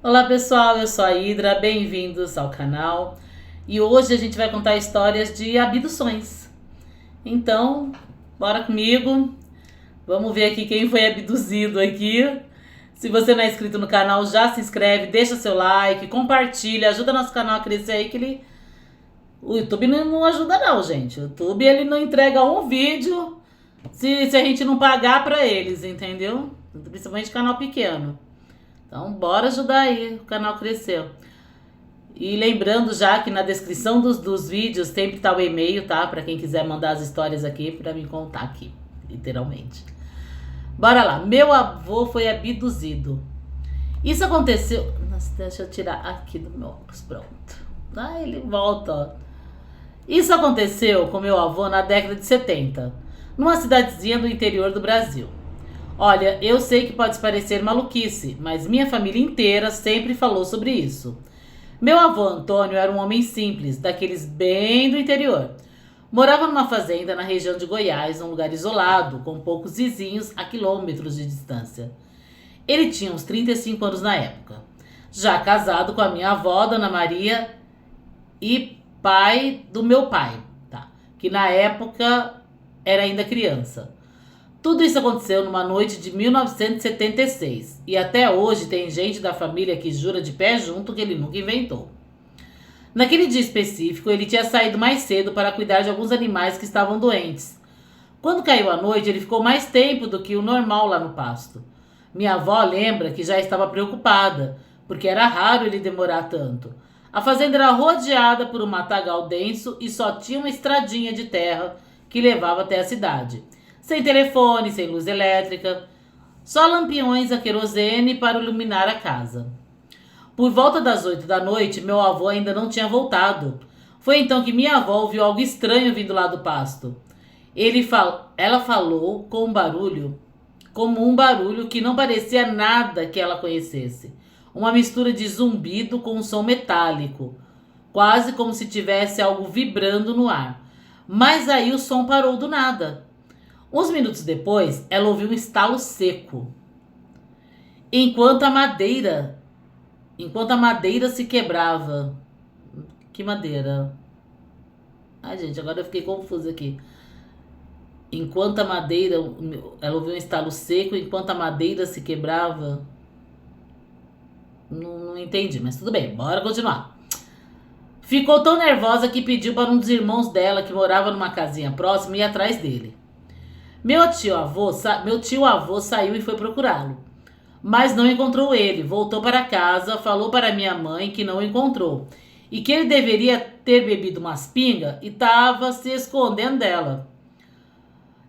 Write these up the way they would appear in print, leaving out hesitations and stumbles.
Olá pessoal, eu sou a Hidra, bem-vindos ao canal. E hoje a gente vai contar histórias de abduções. Então, bora comigo. Vamos ver aqui quem foi abduzido aqui. Se você não é inscrito no canal, já se inscreve, deixa seu like, compartilha, ajuda nosso canal a crescer aí o YouTube não ajuda não, gente. O YouTube ele não entrega um vídeo se a gente não pagar pra eles, entendeu? Principalmente canal pequeno. Então, bora ajudar aí o canal crescer. E lembrando já que na descrição dos vídeos sempre tá o e-mail, tá? Pra quem quiser mandar as histórias aqui pra me contar aqui, literalmente. Bora lá. Meu avô foi abduzido. Isso aconteceu... Nossa, deixa eu tirar aqui do meu óculos, pronto. Ah, ele volta, ó. Isso aconteceu com meu avô na década de 70, numa cidadezinha do interior do Brasil. Olha, eu sei que pode parecer maluquice, mas minha família inteira sempre falou sobre isso. Meu avô Antônio era um homem simples, daqueles bem do interior. Morava numa fazenda na região de Goiás, um lugar isolado, com poucos vizinhos a quilômetros de distância. Ele tinha uns 35 anos na época. Já casado com a minha avó, Dona Maria, e pai do meu pai, tá? Que na época era ainda criança. Tudo isso aconteceu numa noite de 1976 e até hoje tem gente da família que jura de pé junto que ele nunca inventou. Naquele dia específico, ele tinha saído mais cedo para cuidar de alguns animais que estavam doentes. Quando caiu a noite, ele ficou mais tempo do que o normal lá no pasto. Minha avó lembra que já estava preocupada, porque era raro ele demorar tanto. A fazenda era rodeada por um matagal denso e só tinha uma estradinha de terra que levava até a cidade. Sem telefone, sem luz elétrica, só lampiões a querosene para iluminar a casa. Por volta das 8 da noite, meu avô ainda não tinha voltado. Foi então que minha avó ouviu algo estranho vindo lá do pasto. Ela falou com como um barulho que não parecia nada que ela conhecesse. Uma mistura de zumbido com um som metálico, quase como se tivesse algo vibrando no ar. Mas aí o som parou do nada. Uns minutos depois, ela ouviu um estalo seco. Enquanto a madeira se quebrava. Que madeira? Ai, gente, agora eu fiquei confusa aqui. Enquanto a madeira... Ela ouviu um estalo seco enquanto a madeira se quebrava. Não entendi, mas tudo bem, bora continuar. Ficou tão nervosa que pediu para um dos irmãos dela, que morava numa casinha próxima, ir atrás dele. Meu tio avô saiu e foi procurá-lo, mas não encontrou ele. Voltou para casa, falou para minha mãe que não o encontrou e que ele deveria ter bebido umas pingas e estava se escondendo dela,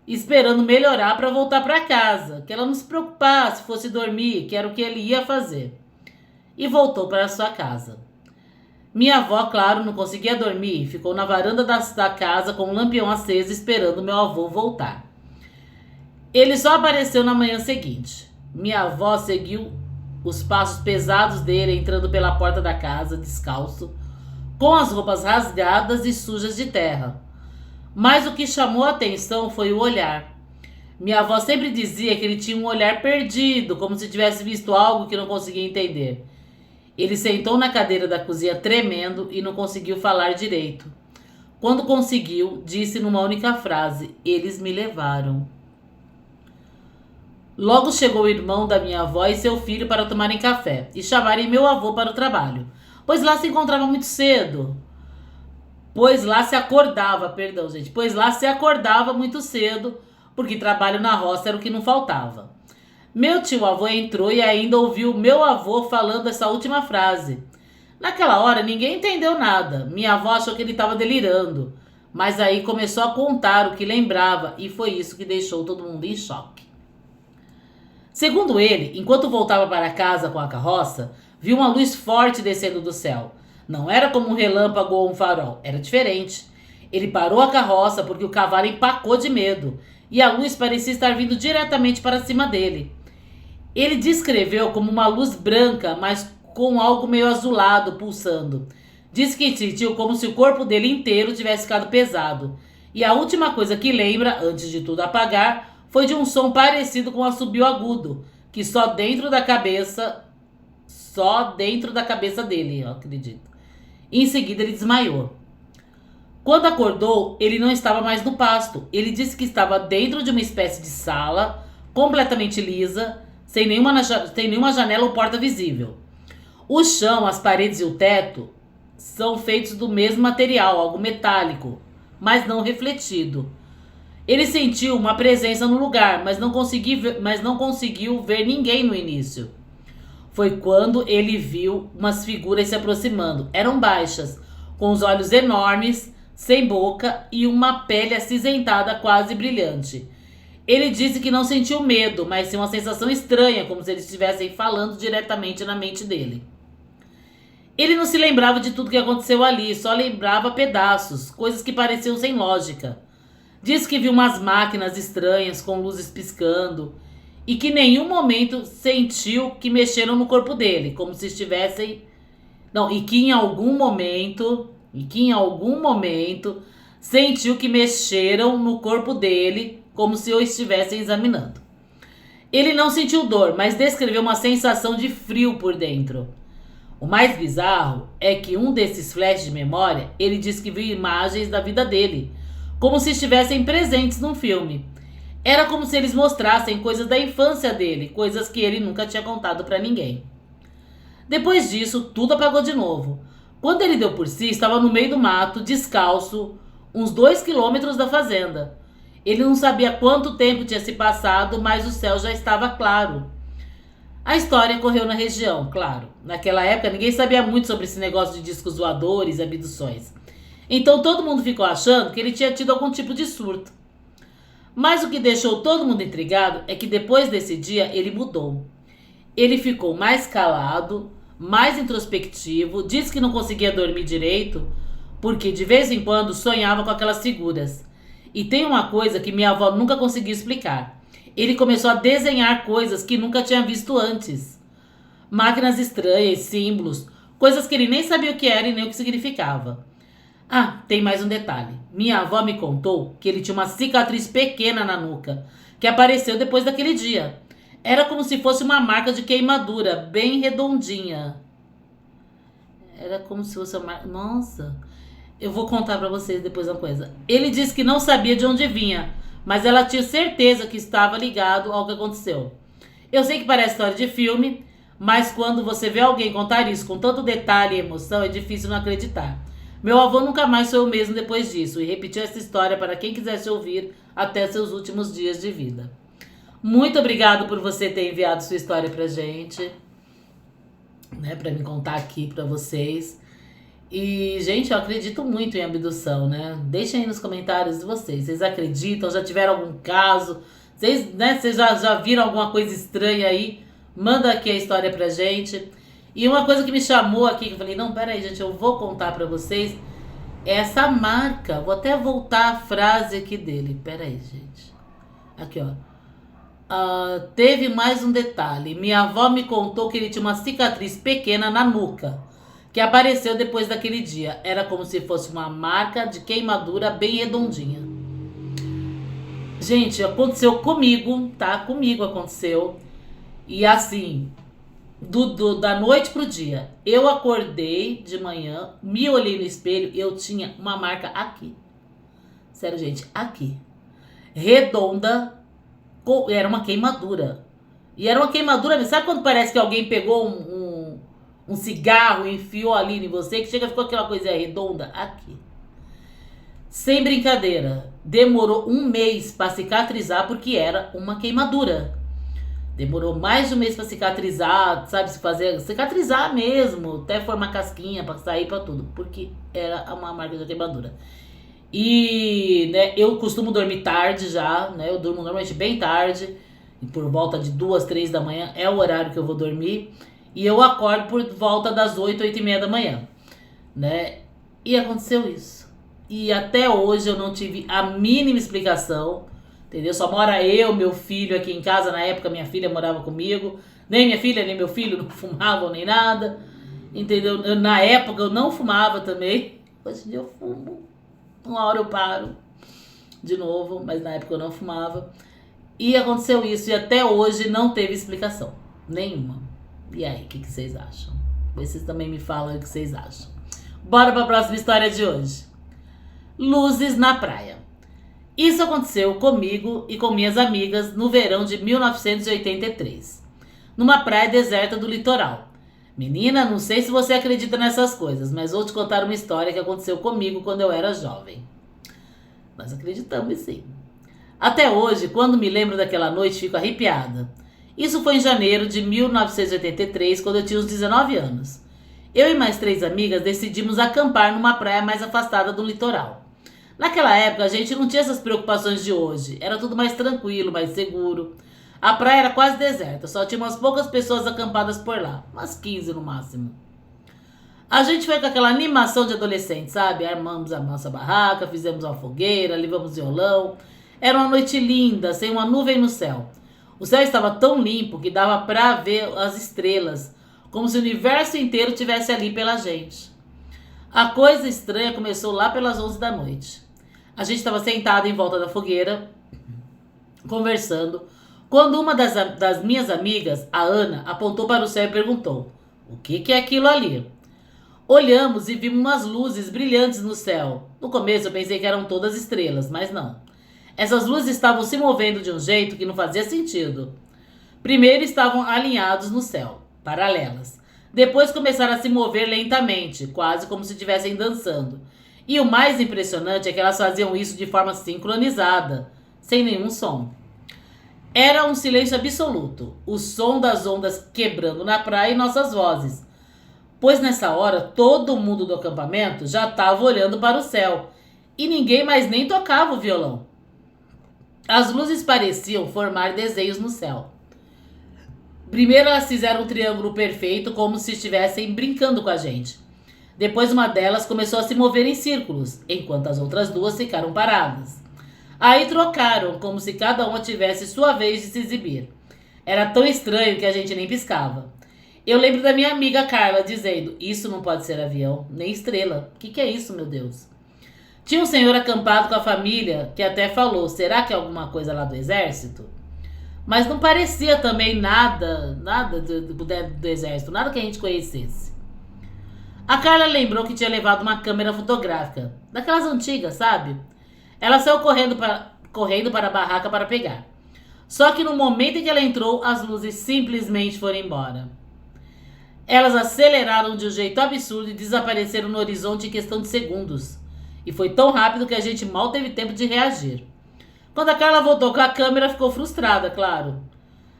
esperando melhorar para voltar para casa, que ela não se preocupasse, fosse dormir, que era o que ele ia fazer. E voltou para sua casa. Minha avó, claro, não conseguia dormir e ficou na varanda da casa com um lampião aceso esperando meu avô voltar. Ele só apareceu na manhã seguinte. Minha avó seguiu os passos pesados dele entrando pela porta da casa, descalço, com as roupas rasgadas e sujas de terra. Mas o que chamou a atenção foi o olhar. Minha avó sempre dizia que ele tinha um olhar perdido, como se tivesse visto algo que não conseguia entender. Ele sentou na cadeira da cozinha tremendo e não conseguiu falar direito. Quando conseguiu, disse numa única frase: "Eles me levaram." Logo chegou o irmão da minha avó e seu filho para tomarem café e chamarem meu avô para o trabalho, pois lá se encontrava muito cedo. Pois lá se acordava, perdão, gente. Pois lá se acordava muito cedo, porque trabalho na roça era o que não faltava. Meu tio-avô entrou e ainda ouviu meu avô falando essa última frase. Naquela hora ninguém entendeu nada. Minha avó achou que ele estava delirando, mas aí começou a contar o que lembrava e foi isso que deixou todo mundo em choque. Segundo ele, enquanto voltava para casa com a carroça, viu uma luz forte descendo do céu. Não era como um relâmpago ou um farol, era diferente. Ele parou a carroça porque o cavalo empacou de medo e a luz parecia estar vindo diretamente para cima dele. Ele descreveu como uma luz branca, mas com algo meio azulado pulsando. Disse que sentiu como se o corpo dele inteiro tivesse ficado pesado. E a última coisa que lembra, antes de tudo apagar, foi de um som parecido com um assobio agudo, que só dentro da cabeça só dentro da cabeça dele, eu acredito. Em seguida, ele desmaiou. Quando acordou, ele não estava mais no pasto. Ele disse que estava dentro de uma espécie de sala, completamente lisa, sem nenhuma janela ou porta visível. O chão, as paredes e o teto são feitos do mesmo material, algo metálico, mas não refletido. Ele sentiu uma presença no lugar, mas não conseguiu ver ninguém no início. Foi quando ele viu umas figuras se aproximando. Eram baixas, com os olhos enormes, sem boca e uma pele acinzentada quase brilhante. Ele disse que não sentiu medo, mas sim uma sensação estranha, como se eles estivessem falando diretamente na mente dele. Ele não se lembrava de tudo que aconteceu ali, só lembrava pedaços, coisas que pareciam sem lógica. Disse que viu umas máquinas estranhas com luzes piscando e que em nenhum momento sentiu que mexeram no corpo dele, como se estivessem... Não, e que em algum momento sentiu que mexeram no corpo dele, como se o estivessem examinando. Ele não sentiu dor, mas descreveu uma sensação de frio por dentro. O mais bizarro é que um desses flashes de memória, ele diz que viu imagens da vida dele, como se estivessem presentes num filme. Era como se eles mostrassem coisas da infância dele, coisas que ele nunca tinha contado pra ninguém. Depois disso, tudo apagou de novo. Quando ele deu por si, estava no meio do mato, descalço, uns 2 quilômetros da fazenda. Ele não sabia quanto tempo tinha se passado, mas o céu já estava claro. A história ocorreu na região, claro. Naquela época, ninguém sabia muito sobre esse negócio de discos voadores e abduções. Então todo mundo ficou achando que ele tinha tido algum tipo de surto. Mas o que deixou todo mundo intrigado é que depois desse dia ele mudou. Ele ficou mais calado, mais introspectivo, disse que não conseguia dormir direito, porque de vez em quando sonhava com aquelas figuras. E tem uma coisa que minha avó nunca conseguiu explicar. Ele começou a desenhar coisas que nunca tinha visto antes. Máquinas estranhas, símbolos, coisas que ele nem sabia o que era e nem o que significava. Ah, tem mais um detalhe. Minha avó me contou que ele tinha uma cicatriz pequena na nuca, que apareceu depois daquele dia. Era como se fosse uma marca de queimadura, bem redondinha. Era como se fosse uma marca... Nossa, eu vou contar pra vocês depois uma coisa. Ele disse que não sabia de onde vinha, mas ela tinha certeza que estava ligado ao que aconteceu. Eu sei que parece história de filme, mas quando você vê alguém contar isso com tanto detalhe e emoção, é difícil não acreditar. Meu avô nunca mais foi o mesmo depois disso e repetiu essa história para quem quisesse ouvir até seus últimos dias de vida. Muito obrigado por você ter enviado sua história pra gente, né, pra me contar aqui pra vocês. E, gente, eu acredito muito em abdução, né? Deixem aí nos comentários de vocês. Vocês acreditam? Já tiveram algum caso? Vocês já viram alguma coisa estranha aí? Manda aqui a história pra gente. E uma coisa que me chamou aqui, que eu falei, não, peraí, gente, eu vou contar pra vocês, é essa marca. Vou até voltar a frase aqui dele. Peraí, gente. Aqui, ó. Teve mais um detalhe. Minha avó me contou que ele tinha uma cicatriz pequena na nuca, que apareceu depois daquele dia. Era como se fosse uma marca de queimadura bem redondinha. Gente, aconteceu comigo, tá? Comigo aconteceu. E assim, da noite pro dia, eu acordei de manhã, me olhei no espelho e eu tinha uma marca aqui. Sério, gente, aqui. Redonda, era uma queimadura. E era uma queimadura, sabe quando parece que alguém pegou um cigarro e enfiou ali em você, que chega e ficou aquela coisa redonda? Aqui. Sem brincadeira, demorou 1 mês para cicatrizar porque era uma queimadura. Demorou mais de 1 mês para cicatrizar, sabe, cicatrizar mesmo, até formar casquinha para sair para tudo, porque era uma marca de queimadura. E, né, eu costumo dormir tarde já, né, eu durmo normalmente bem tarde, por volta de 2, 3 da manhã é o horário que eu vou dormir, e eu acordo por volta das 8, 8 e meia da manhã, né, e aconteceu isso. E até hoje eu não tive a mínima explicação, entendeu? Só mora eu, meu filho aqui em casa. Na época minha filha morava comigo. Nem minha filha, nem meu filho não fumavam nem nada. Entendeu? Na época eu não fumava também. Hoje em dia eu fumo. Uma hora eu paro de novo, mas na época eu não fumava. E aconteceu isso e até hoje não teve explicação nenhuma. E aí, o que vocês acham? Vocês também me falam o que vocês acham. Bora para a próxima história de hoje. Luzes na praia. Isso aconteceu comigo e com minhas amigas no verão de 1983, numa praia deserta do litoral. Menina, não sei se você acredita nessas coisas, mas vou te contar uma história que aconteceu comigo quando eu era jovem. Nós acreditamos sim. Até hoje, quando me lembro daquela noite, fico arrepiada. Isso foi em janeiro de 1983, quando eu tinha uns 19 anos. Eu e mais 3 amigas decidimos acampar numa praia mais afastada do litoral. Naquela época, a gente não tinha essas preocupações de hoje. Era tudo mais tranquilo, mais seguro. A praia era quase deserta, só tinha umas poucas pessoas acampadas por lá. Umas 15 no máximo. A gente foi com aquela animação de adolescente, sabe? Armamos a nossa barraca, fizemos uma fogueira, levamos violão. Era uma noite linda, sem uma nuvem no céu. O céu estava tão limpo que dava pra ver as estrelas, como se o universo inteiro estivesse ali pela gente. A coisa estranha começou lá pelas 11 da noite. A gente estava sentado em volta da fogueira, conversando, quando uma das minhas amigas, a Ana, apontou para o céu e perguntou: "O que é aquilo ali?" Olhamos e vimos umas luzes brilhantes no céu. No começo eu pensei que eram todas estrelas, mas não. Essas luzes estavam se movendo de um jeito que não fazia sentido. Primeiro estavam alinhados no céu, paralelas. Depois começaram a se mover lentamente, quase como se estivessem dançando. E o mais impressionante é que elas faziam isso de forma sincronizada, sem nenhum som. Era um silêncio absoluto, o som das ondas quebrando na praia e nossas vozes. Pois nessa hora todo mundo do acampamento já estava olhando para o céu e ninguém mais nem tocava o violão. As luzes pareciam formar desenhos no céu. Primeiro elas fizeram um triângulo perfeito, como se estivessem brincando com a gente. Depois uma delas começou a se mover em círculos, enquanto as outras duas ficaram paradas. Aí trocaram, como se cada uma tivesse sua vez de se exibir. Era tão estranho que a gente nem piscava. Eu lembro da minha amiga Carla dizendo: "Isso não pode ser avião, nem estrela. O que é isso, meu Deus?" Tinha um senhor acampado com a família que até falou: "Será que é alguma coisa lá do exército?" Mas não parecia também nada do exército, nada que a gente conhecesse. A Carla lembrou que tinha levado uma câmera fotográfica, daquelas antigas, sabe? Ela saiu correndo para a barraca para pegar. Só que no momento em que ela entrou, as luzes simplesmente foram embora. Elas aceleraram de um jeito absurdo e desapareceram no horizonte em questão de segundos. E foi tão rápido que a gente mal teve tempo de reagir. Quando a Carla voltou com a câmera, ficou frustrada, claro.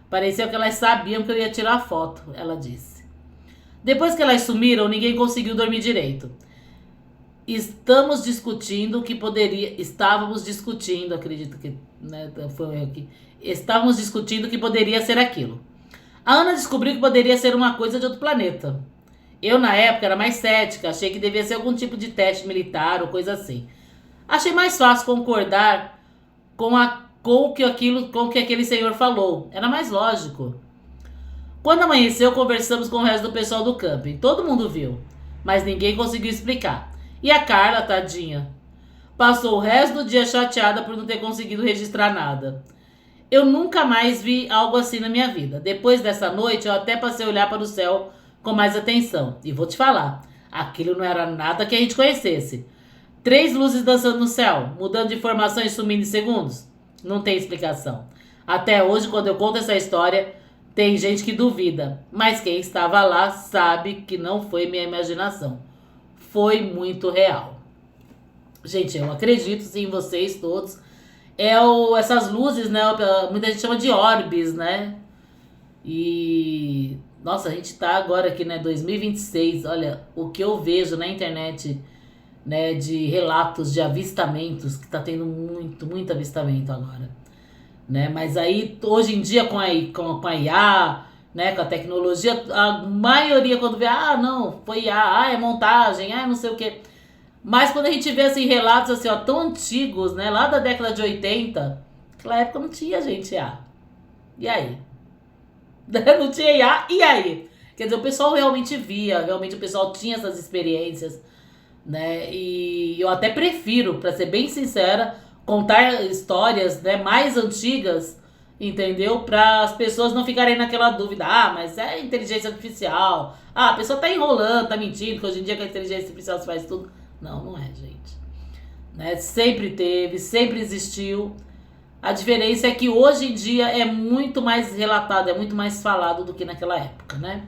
Parecia que elas sabiam que eu ia tirar foto, ela disse. Depois que elas sumiram, ninguém conseguiu dormir direito. Estávamos discutindo, acredito que, né, foi um erro aqui. Estávamos discutindo o que poderia ser aquilo. A Ana descobriu que poderia ser uma coisa de outro planeta. Eu, na época, era mais cética, achei que devia ser algum tipo de teste militar ou coisa assim. Achei mais fácil concordar com o que aquele senhor falou. Era mais lógico. Quando amanheceu, conversamos com o resto do pessoal do camping. Todo mundo viu, mas ninguém conseguiu explicar. E a Carla, tadinha, passou o resto do dia chateada por não ter conseguido registrar nada. Eu nunca mais vi algo assim na minha vida. Depois dessa noite, eu até passei a olhar para o céu com mais atenção. E vou te falar, aquilo não era nada que a gente conhecesse. 3 luzes dançando no céu, mudando de formação e sumindo em segundos? Não tem explicação. Até hoje, quando eu conto essa história, tem gente que duvida. Mas quem estava lá sabe que não foi minha imaginação. Foi muito real. Gente, eu acredito sim em vocês todos. Essas luzes, né? Muita gente chama de orbes, né? E... Nossa, a gente tá agora aqui, né? 2026. Olha, o que eu vejo na internet, né? De relatos de avistamentos, que tá tendo muito avistamento agora. Né? Mas aí, hoje em dia, com a IA, né? Com a tecnologia, a maioria quando vê, não, foi IA, é montagem, não sei o quê. Mas quando a gente vê assim, relatos assim, ó, tão antigos, né? Lá da década de 80, naquela época não tinha gente IA. E aí? Não tinha IA, e aí? Quer dizer, o pessoal realmente via, realmente o pessoal tinha essas experiências, né? E eu até prefiro, para ser bem sincera, contar histórias, né, mais antigas entendeu? Para as pessoas não ficarem naquela dúvida, mas é inteligência artificial, a pessoa tá enrolando, tá mentindo, que hoje em dia com a inteligência artificial se faz tudo. Não, não é, gente. Né? Sempre teve, sempre existiu. A diferença é que hoje em dia é muito mais relatado, é muito mais falado do que naquela época, né?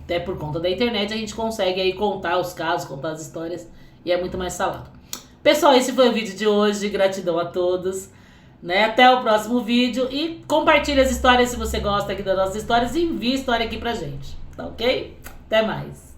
Até por conta da internet a gente consegue aí contar os casos, contar as histórias e é muito mais falado. Pessoal, esse foi o vídeo de hoje. Gratidão a todos. Né? Até o próximo vídeo e compartilhe as histórias se você gosta aqui das nossas histórias e envie história aqui pra gente. Tá ok? Até mais.